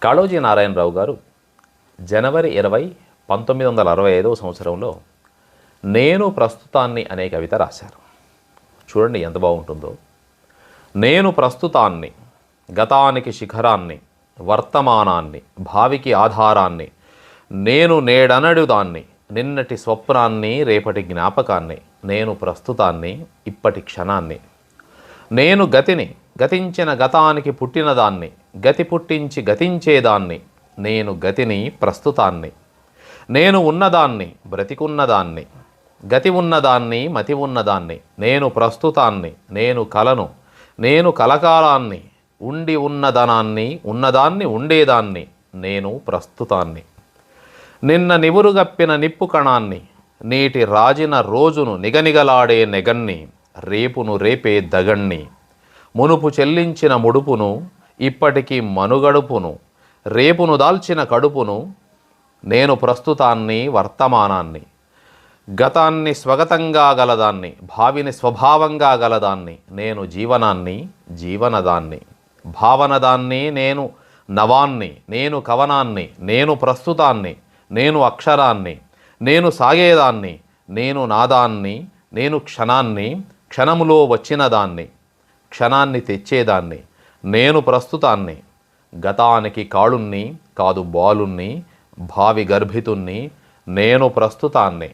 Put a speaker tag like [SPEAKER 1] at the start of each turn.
[SPEAKER 1] కాళోజీ నారాయణరావు గారు జనవరి 20, 1965 సంవత్సరంలో నేను ప్రస్తుతాన్ని అనే కవిత రాశారు. చూడండి ఎంత బాగుంటుందో. నేను ప్రస్తుతాన్ని, గతానికి శిఖరాన్ని, వర్తమానాన్ని, భావికి ఆధారాన్ని, నేను నేడనడు దాన్ని, నిన్నటి స్వప్నాన్ని, రేపటి జ్ఞాపకాన్ని, నేను ప్రస్తుతాన్ని, ఇప్పటి క్షణాన్ని, నేను గతిని, గతించిన గతానికి పుట్టినదాన్ని, గతి పుట్టించి గతించేదాన్ని, నేను గతిని ప్రస్తుతాన్ని, నేను ఉన్నదాన్ని, బ్రతికున్నదాన్ని, గతి ఉన్నదాన్ని, మతి ఉన్నదాన్ని, నేను ప్రస్తుతాన్ని, నేను కలను, నేను కలకాలాన్ని, ఉండి ఉన్నదనాన్ని, ఉన్నదాన్ని ఉండేదాన్ని, నేను ప్రస్తుతాన్ని, నిన్న నివురుగప్పిన నిప్పు కణాన్ని, నేటి రాజిన రోజును నిగనిగలాడే నెగన్ని, రేపును రేపే దగణ్ణి, మునుపు చెల్లించిన ముడుపును, ఇప్పటికీ మనుగడుపును, రేపును దాల్చిన కడుపును, నేను ప్రస్తుతాన్ని, వర్తమానాన్ని, గతాన్ని స్వగతంగా గలదాన్ని, భావిని స్వభావంగా గలదాన్ని, నేను జీవనాన్ని, జీవనదాన్ని, భావనదాన్ని, నేను నవాన్ని, నేను కవనాన్ని, నేను ప్రస్తుతాన్ని, నేను అక్షరాన్ని, నేను సాగేదాన్ని, నేను నాదాన్ని, నేను క్షణాన్ని, క్షణములో వచ్చినదాన్ని, క్షణాన్ని తెచ్చేదాన్ని, నేను ప్రస్తుతాన్ని, గతానికి కాళుణ్ణి కాదు బాలుణ్ణి, భావి గర్భితుణ్ణి, నేను ప్రస్తుతాన్ని.